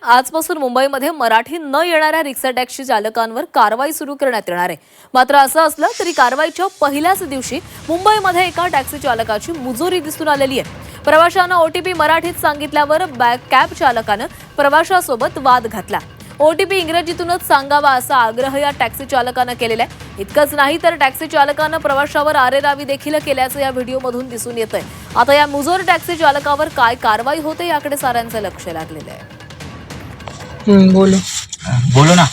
आजपासून मुंबईमध्ये मराठी न येणाऱ्या रिक्षा टॅक्सी चालकांवर कारवाई सुरू करण्यात येणार आहे। मात्र असं असलं तरी कारवाईच्या पहिल्याच दिवशी मुंबईमध्ये एका टॅक्सी चालकाची मुजोरी दिसून आलेली आहे। प्रवाशांना ओटीपी मराठीत सांगितल्यावर कॅब चालकानं प्रवाशासोबत वाद घातला। ओटीपी इंग्रजीतूनच सांगावा असा आग्रह या टॅक्सी चालकानं केलेला आहे। इतकंच नाही तर टॅक्सी चालकानं प्रवाशावर आरेरावी देखील केल्याचं या व्हिडिओमधून दिसून येतंय। आता या मुजोर टॅक्सी चालकावर काय कारवाई होते याकडे साऱ्यांचं लक्ष लागलेलं आहे। बोलो बोलो ना,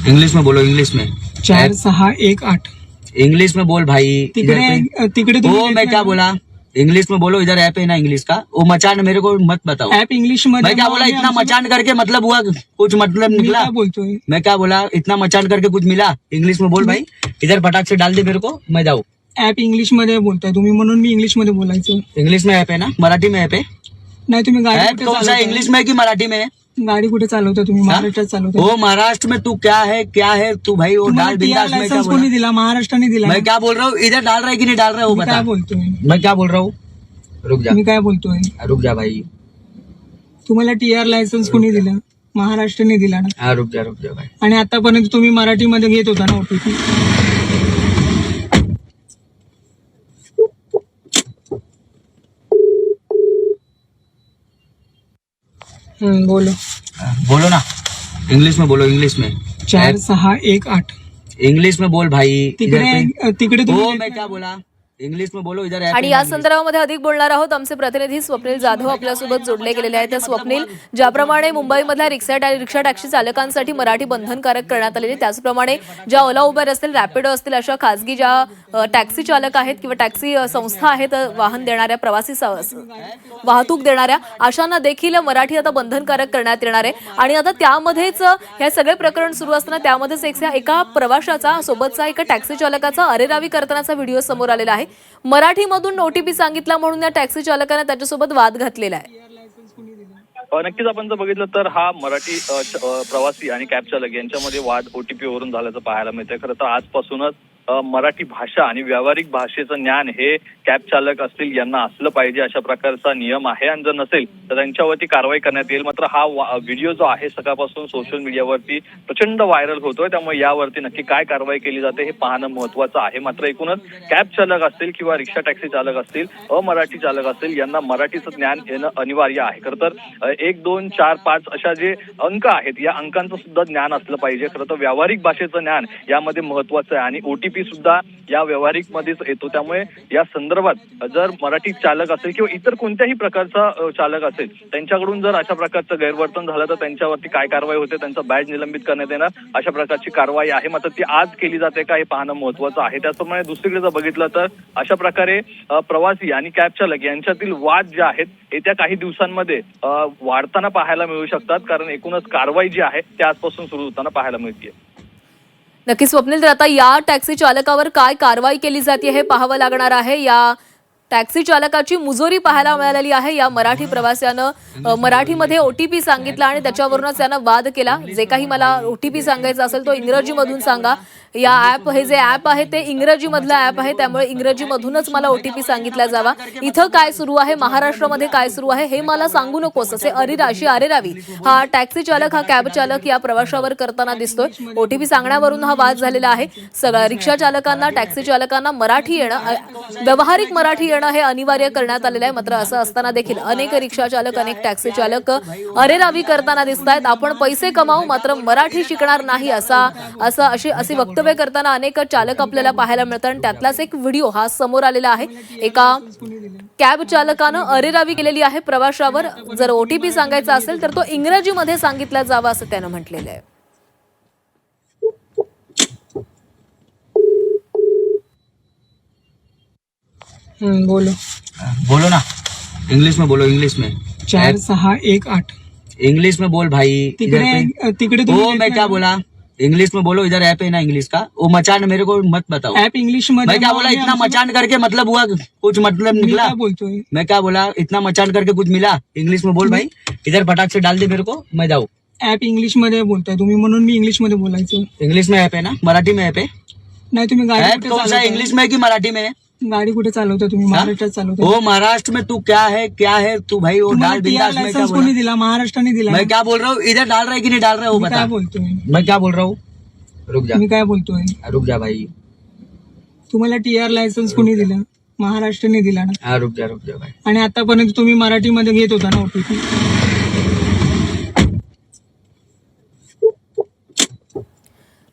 इंग्लिश में बोलो, इंग्लिश में। 4618 इंग्लिश में बोल भाई। तिकडे वो मैं क्या बोला, इंग्लिश में बोलो। इधर ऐप है ना इंग्लिश का, वो मचान मेरे को मत बताओ। ऐप इंग्लिश मध्ये मैं क्या बोला, इतना मचान करके मतलब हुआ, कुछ मतलब निकला? क्या बोलतोय? मैं क्या बोला, इतना मचान करके कुछ मिला? इंग्लिश में बोल भाई, इधर फटाक से डाल दे मेरे को, मैं जाऊँ। ऐप इंग्लिश मध्ये बोलताय तुम्ही, म्हणून मी इंग्लिश मध्ये बोलायचं। इंग्लिश में ऐप है ना, मराठी में ऐप है? नाही तुम्ही ऐप कौन सा, इंग्लिश में है कि मराठी में है? गाडी कुठे चालवता तुम्ही? महाराष्ट्रात चालवता? वो महाराष्ट्र में तू क्या है तू भाई, वो डाल बिंदास। मैं क्या लायसन्स बोला, कोणी दिला? महाराष्ट्राने दिला। मैं क्या बोल रहा हूँ, इधर डाल रहा है कि नहीं डाल रहा है वो मी बता। काय बोलतोय? मैं क्या बोल रहा हूँ, रुक जा, मी काय बोलतोय? रुक जा भाई। तुम्हाला टीआर लायसन्स कोणी दिला? महाराष्ट्राने दिला ना। हाँ रुक जा भाई। आणि आतापर्यंत तुम्ही मराठीमध्ये घेत होता ना ओटीपी? बोलो बोलो ना, इंग्लिश में बोलो, इंग्लिश में। 4618 इंग्लिश में बोल भाई। तिकडे वो मैं क्या बोला, इंग्लिश में बोलो, इधर ऐप आणि है या ना संदर्भामध्ये अधिक बोलणार आहोत आमचे प्रतिनिधी स्वप्नील जाधव आपल्यासोबत जोडले गेलेले आहेत। तर स्वप्नील, ज्याप्रमाणे मुंबईमधल्या रिक्षा टॅक्सी चालकांसाठी मराठी बंधनकारक करण्यात आलेली, त्याचप्रमाणे ज्या ओला उबर असतील, रॅपिडो असतील, अशा खासगी ज्या टॅक्सी चालक आहेत किंवा टॅक्सी संस्था आहेत, वाहन देणाऱ्या, प्रवासी वाहतूक देणाऱ्या, अशांना देखील मराठी आता बंधनकारक करण्यात येणार आहे। आणि आता त्यामध्येच हे सगळे प्रकरण सुरू असताना त्यामध्येच एका प्रवाशाचा सोबतचा एका टॅक्सी चालकाचा अरेरावी करतानाचा व्हिडिओ समोर आलेला आहे। मराठीमधून ओटीपी सांगितला म्हणून या टॅक्सी चालकाने त्याच्यासोबत वाद घातलेला आहे। नक्कीच आपण जर बघितलं तर हा मराठी प्रवासी आणि कॅब चालक यांच्यामध्ये वाद ओटीपी वरून झाल्याचं पाहायला मिळतंय। खरं तर आजपासूनच मराठी भाषा आणि व्यावहारिक भाषेचं ज्ञान हे कॅब चालक असतील यांना असलं पाहिजे, अशा प्रकारचा नियम आहे। आणि जर नसेल तर त्यांच्यावरती कारवाई करण्यात येईल। मात्र हा व्हिडिओ जो आहे सकाळपासून सोशल मीडियावरती प्रचंड व्हायरल होतोय, त्यामुळे यावरती नक्की काय कारवाई केली जाते हे पाहणं महत्त्वाचं आहे। मात्र एकूणच कॅब चालक असतील किंवा रिक्षा टॅक्सी चालक असतील, अमराठी चालक असतील, यांना मराठीचं ज्ञान येणं अनिवार्य आहे। खरं तर 1, 2, 4, 5 अशा जे अंक आहेत, या अंकांचं सुद्धा ज्ञान असलं पाहिजे। खरं तर व्यावहारिक भाषेचं ज्ञान यामध्ये महत्त्वाचं आहे आणि ओटीपी सुद्धा या व्यावहारिक मध्येच येतो। त्यामुळे या संदर्भात जर मराठी चालक असेल किंवा इतर कोणत्याही प्रकारचा चालक असेल, त्यांच्याकडून जर अशा प्रकारचं गैरवर्तन झालं तर त्यांच्यावरती काय कारवाई होते, त्यांचा बॅज निलंबित करण्यात येणार, अशा प्रकारची कारवाई आहे। मात्र ती आज केली जाते का हे पाहणं महत्त्वाचं आहे। त्याचप्रमाणे दुसरीकडे जर बघितलं तर अशा प्रकारे प्रवासी आणि कॅब चालक यांच्यातील वाद जे आहेत येत्या काही दिवसांमध्ये वाढताना पाहायला मिळू शकतात, कारण एकूणच कारवाई जी आहे ती आजपासून सुरू होताना पाहायला मिळते। नक्की स्वप्नील, तर आता या टॅक्सी चालकावर काय कारवाई केली जाते हे पाहावं लागणार आहे। या टॅक्सी चालकाची मुजोरी पाहायला मिळालेली आहे। या मराठी प्रवाशानं मराठीमध्ये ओटीपी सांगितला आणि त्याच्यावरूनच त्यानं वाद केला। जे काही मला ओटीपी सांगायचा असेल तो इंग्रजीमधून सांगा। हे जे ॲप आहे ते इंग्रजीमधलं ॲप आहे, त्यामुळे इंग्रजीमधूनच मला ओटीपी सांगितला जावा। इथं काय सुरू आहे, महाराष्ट्रामध्ये काय सुरू आहे हे मला सांगू नकोस, असे अरेरावी हा टॅक्सी चालक, हा कॅब चालक या प्रवाशावर करताना दिसतोय। ओटीपी सांगण्यावरून हा वाद झालेला आहे। सगळ्या रिक्षा चालकांना, टॅक्सी चालकांना मराठी येणं, व्यावहारिक मराठी येणं हे अनिवार्य करण्यात आलेलं आहे। मात्र असं असताना देखील अनेक रिक्षा चालक, अनेक टॅक्सी चालक अरेरावी करताना दिसत आहेत। आपण पैसे कमावू मात्र मराठी शिकणार नाही असे वक्तव्य करताना अनेक चालक आपल्याला पाहायला मिळतात। आणि त्यातलाच एक व्हिडिओ हा समोर आलेला आहे। एका कॅब चालकानं अरेरावी केलेली आहे प्रवाशावर। जर ओटीपी सांगायचा असेल तर तो इंग्रजीमध्ये सांगितला जावा असं त्यानं म्हटलेलं आहे। बोलो बोलो ना, इंग्लिश में बोलो, इंग्लिश में। 4618 इंग्लिश में बोल भाई। तिकडे वो मैं क्या बोला, इंग्लिश में बोलो, इधर ऐप है ना इंग्लिश का, वो मचान मेरे को मत बताओ। ऐप इंग्लिश मध्ये। मैं क्या बोला, इतना मचान करके मतलब हुआ, कुछ मतलब निकला? क्या बोलतोय? मैं क्या बोला, इतना मचान करके कुछ मिला? इंग्लिश में बोल भाई, इधर फटाक से डाल दे मेरे को, मैं जाऊँ। ऐप इंग्लिश मध्ये बोलताय तुम्ही, म्हणून मी इंग्लिश मध्ये बोलायचं। इंग्लिश में ऐप है ना, मराठी में ऐप है? नाही तुम्ही ऐप कौन सा, इंग्लिश में है कि मराठी में है? गाडी कुठे चालवता तुम्ही? महाराष्ट्रात चालवता? वो महाराष्ट्र में तू क्या है तू भाई वो तुम्हाला डाल टीआर बिंदास। मैं क्या लायसन्स बोल कोणी दिला? महाराष्ट्राने दिला ना? मैं क्या बोल रहा हूँ, इधर डाल रहा है कि नहीं डाल रहा है वो मी बता। काय बोलतोय? मैं क्या बोल रहा हूँ, रुक जा मी काय बोलतोय? रुक जा भाई। तुम्हाला टीआर लायसन्स कोणी दिला? महाराष्ट्राने दिला ना? हाँ रुक जा भाई। आणि आतापर्यंत तुम्ही मराठीमध्ये घेत होता ना ओटीपी?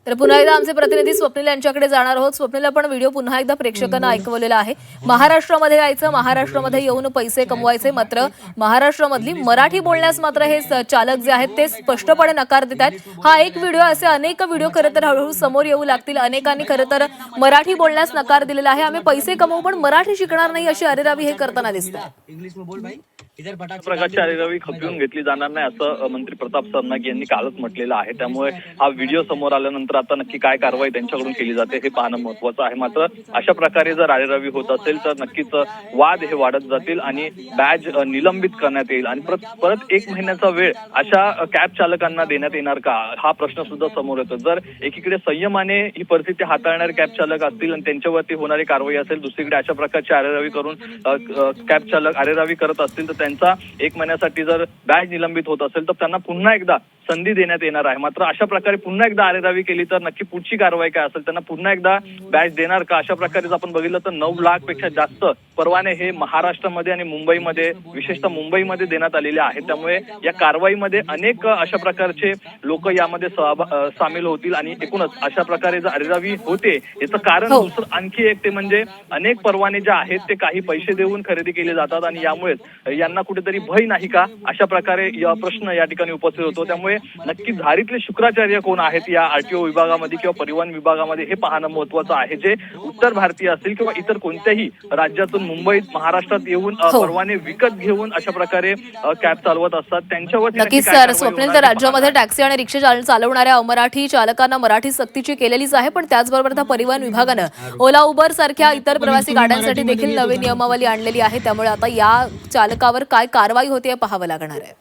तर पुन्हा एकदा आमचे प्रतिनिधी स्वप्नील यांच्याकडे जाणार आहोत. स्वप्नील, आपण व्हिडिओ पुन्हा एकदा प्रेक्षकांना ऐकवलेला आहे. महाराष्ट्रामध्ये यायचं, महाराष्ट्रामध्ये येऊन पैसे कमवायचे, मात्र महाराष्ट्रामधली मराठी बोलण्यास मात्र हे चालक जे आहेत ते स्पष्टपणे नकार देत आहेत. हा एक व्हिडिओ, असे अनेक व्हिडिओ खरं तर हळूहळू समोर येऊ लागतील. अनेकांनी खरं तर मराठी बोलण्यास नकार दिलेला आहे. आम्ही पैसे कमवू पण मराठी शिकणार नाही अशी अरेरावी हे करताना दिसतात. इंग्लिश में बोल भाई, इधर फटाक से प्रकारची अरेरावी खपवून घेतली जाणार नाही असं मंत्री प्रताप सरनाईक यांनी कालच म्हटलेलं आहे. त्यामुळे हा व्हिडिओ समोर आल्यानंतर आता नक्की काय कारवाई त्यांच्याकडून केली जाते हे पाहणं महत्वाचं आहे. मात्र अशा प्रकारे जर अरेरावी होत असेल तर नक्कीच वाद हे वाढत जातील आणि बॅज निलंबित करण्यात येईल आणि परत 1 महिन्याचा वेळ अशा कॅब चालकांना देण्यात येणार का, हा प्रश्न सुद्धा समोर येतो. जर एकीकडे संयमाने ही परिस्थिती हाताळणारे कॅब चालक असतील आणि त्यांच्यावरती होणारी कारवाई असेल, दुसरीकडे अशा प्रकारची अरेरावी करून कॅब चालक अरेरावी करत असतील तर त्यांचा 1 महिन्यासाठी जर बॅज निलंबित होत असेल तर त्यांना पुन्हा एकदा संधी देण्यात येणार आहे. मात्र अशा प्रकारे पुन्हा एकदा अरेरावी केली तर नक्की पुढची कारवाई काय असेल, त्यांना पुन्हा एकदा बॅज देणार का? अशा प्रकारे आपण बघितलं तर 9 लाखपेक्षा जास्त परवाने हे महाराष्ट्रामध्ये आणि मुंबईमध्ये, विशेषतः मुंबईमध्ये देण्यात आलेले आहेत. त्यामुळे या कारवाईमध्ये अनेक अशा प्रकारचे लोक यामध्ये सामील होतील आणि एकूणच अशा प्रकारे जर अरेरावी होते याचं कारण दुसरं आणखी एक ते म्हणजे अनेक परवाने जे आहेत ते काही पैसे देऊन खरेदी केले जातात आणि यामुळेच यांना कुठेतरी भय नाही का, अशा प्रकारे प्रश्न या ठिकाणी उपस्थित होतो. त्यामुळे नक्की धारीतले शुक्राचार्य कोण आहेत या आरटीओ विभागामध्ये किंवा परिवहन विभागामध्ये हे पाहणं महत्वाचं आहे. जे उत्तर भारतीय असतील किंवा इतर कोणत्याही राज्यातून मुंबईत, महाराष्ट्रात येऊन परवाने विकत घेऊन अशा प्रकारे कॅब चालवत असतात त्यांच्यावर नक्कीच सर. स्वप्नील, तर राज्यामध्ये टॅक्सी आणि रिक्षा चालवणाऱ्या अमराठी चालकांना मराठी सक्तीची केलेलीच आहे, पण त्याचबरोबर आता परिवहन विभागानं ओला, उबर सारख्या इतर प्रवासी गाड्यांसाठी देखील नवी नियमावली आणलेली आहे. त्यामुळे आता या चालकावर काय कारवाई होते हे पाहावं लागणार आहे.